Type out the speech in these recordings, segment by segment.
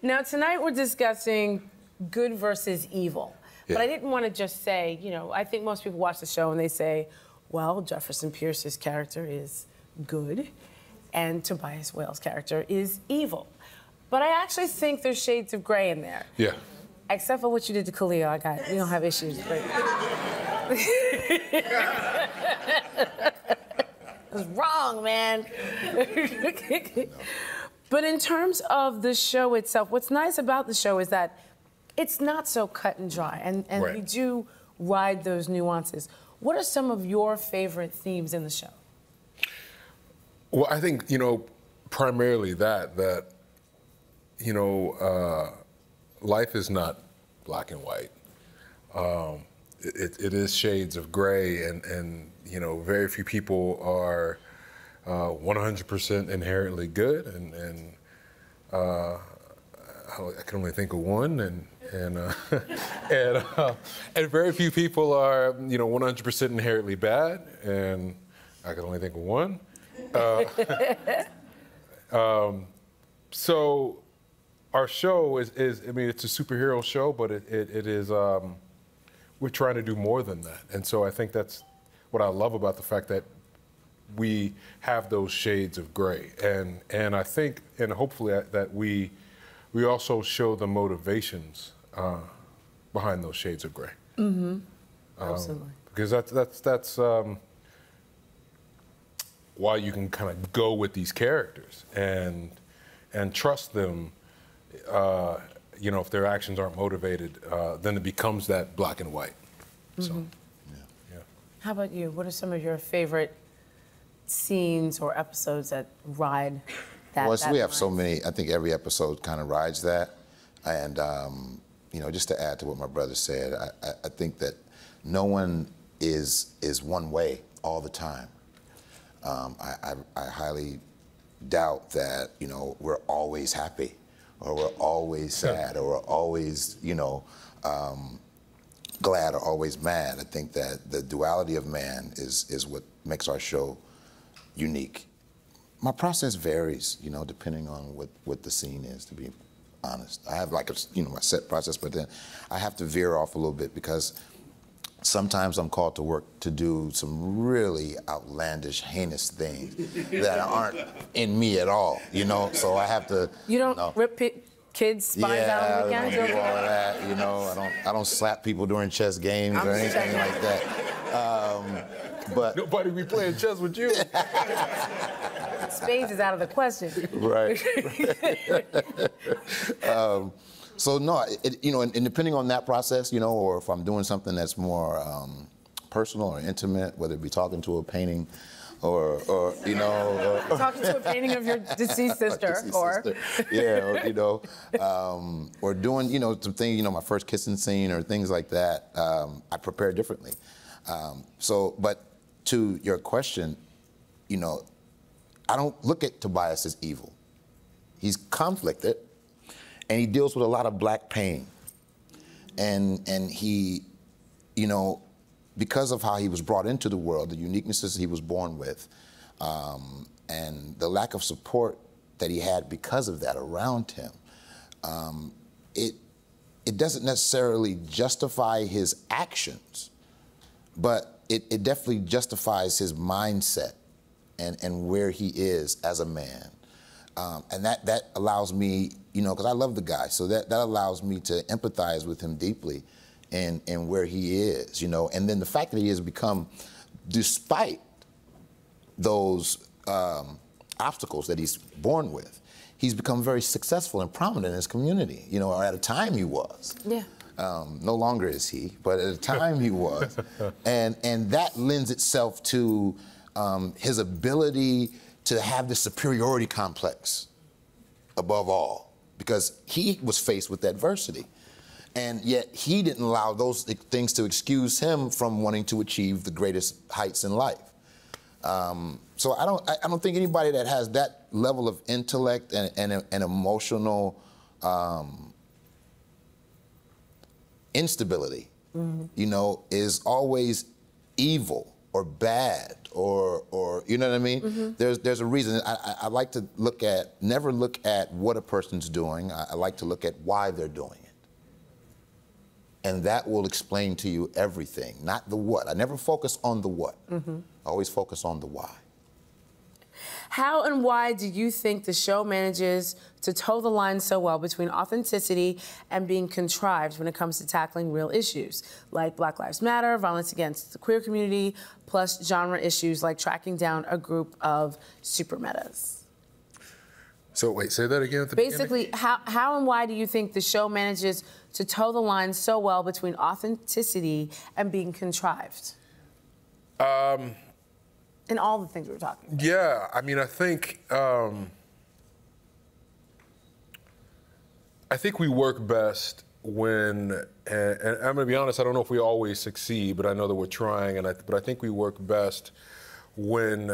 Now, tonight we're discussing good versus evil. But I didn't want to just say, you know, I think most people watch the show and they say, well, Jefferson Pierce's character is good and Tobias Whale's character is evil. But I actually think there's shades of gray in there. Yeah. Except for what you did to Khalil, we don't have issues. But it was wrong, man. But in terms of the show itself, what's nice about the show is that it's not so cut and dry, and Right. we do ride those nuances. What are some of your favorite themes in the show? Well, I think, you know, primarily that you know, life is not black and white. It is shades of gray, and you know, very few people are 100% inherently good, and I can only think of one, and very few people are, you know, 100% inherently bad, and I can only think of one. So our show is I mean, it's a superhero show, but it is, we're trying to do more than that. And so I think that's what I love about the fact that we have those shades of gray. And I think, and hopefully that we also show the motivations behind those shades of gray. Mm-hmm. Absolutely. Because that's why you can kind of go with these characters and trust them. You know, if their actions aren't motivated, then it becomes that black and white. So, yeah. How about you? What are some of your favorite scenes or episodes that ride that? Well, that we have line? so many. I think every episode kind of rides that. And, you know, just to add to what my brother said, I think that no one is one way all the time. I highly doubt that, you know, we're always happy, or we're always sad, or we're always, you know, glad or always mad. I think that the duality of man is what makes our show unique. My process varies, you know, depending on what the scene is, to be honest. I have like my set process, but then I have to veer off a little bit because sometimes I'm called to work to do some really outlandish, heinous things that aren't in me at all, you know? So I have to... You don't rip kids' spines out on the weekends? I don't do all of that, you know? I don't slap people during chess games or anything like that. But nobody be playing chess with you. Spades is out of the question. Right. So no, you know, and depending on that process, you know, or if I'm doing something that's more personal or intimate, whether it be talking to a painting, or you know, talking to a painting of your deceased sister, yeah, or you know, or doing, you know, some things, you know, my first kissing scene or things like that, I prepare differently. But to your question, you know, I don't look at Tobias as evil. He's conflicted, and he deals with a lot of black pain. And he, you know, because of how he was brought into the world, the uniquenesses he was born with, and the lack of support that he had because of that around him, it doesn't necessarily justify his actions, but it definitely justifies his mindset and where he is as a man. And that allows me, you know, because I love the guy, so that allows me to empathize with him deeply and where he is, you know. And then the fact that he has become, despite those obstacles that he's born with, he's become very successful and prominent in his community, you know, or at a time he was. Yeah. No longer is he, but at a time he was. And that lends itself to his ability to have this superiority complex above all, because he was faced with adversity. And yet he didn't allow those things to excuse him from wanting to achieve the greatest heights in life. So I don't think anybody that has that level of intellect and emotional instability, you know, is always evil or bad or you know what I mean? There's a reason. I like to never look at what a person's doing. I like to look at why they're doing it. And that will explain to you everything, not the what. I never focus on the what. I always focus on the why. How and why do you think the show manages to toe the line so well between authenticity and being contrived when it comes to tackling real issues, like Black Lives Matter, violence against the queer community, plus genre issues like tracking down a group of super metas? So wait, say that again at the beginning? Basically, how and why do you think the show manages to toe the line so well between authenticity and being contrived? In all the things we were talking about. Yeah, I mean, I think we work best when, and I'm gonna be honest, I don't know if we always succeed, but I know that we're trying, but I think we work best when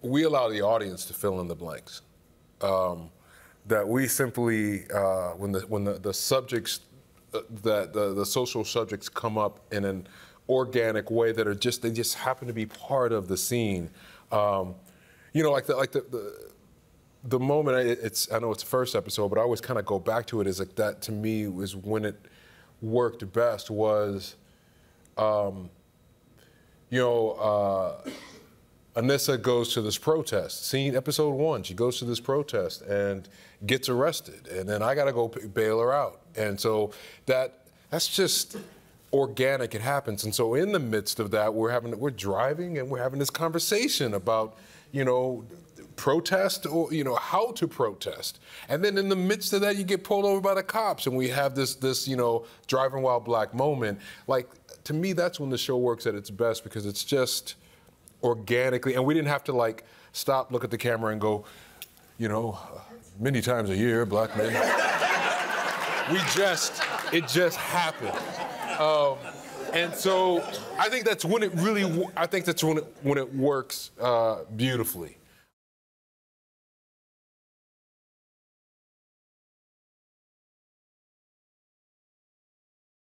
we allow the audience to fill in the blanks. That we simply, when the subjects, the social subjects come up in an organic way that are they just happen to be part of the scene. You know, like the moment I know it's the first episode, but I always kind of go back to it as like that to me was when it worked best was, you know, Anissa goes to this protest. Scene episode 1, she goes to this protest and gets arrested, and then I gotta go bail her out. And so that's just organic, it happens. And so in the midst of that, we're driving and we're having this conversation about, you know, protest or, you know, how to protest. And then in the midst of that, you get pulled over by the cops and we have this, you know, driving while black moment. Like, to me, that's when the show works at its best because it's just organically, and we didn't have to like stop, look at the camera and go, you know, many times a year, black men. It just happened. And so I think that's when it really, when it works beautifully.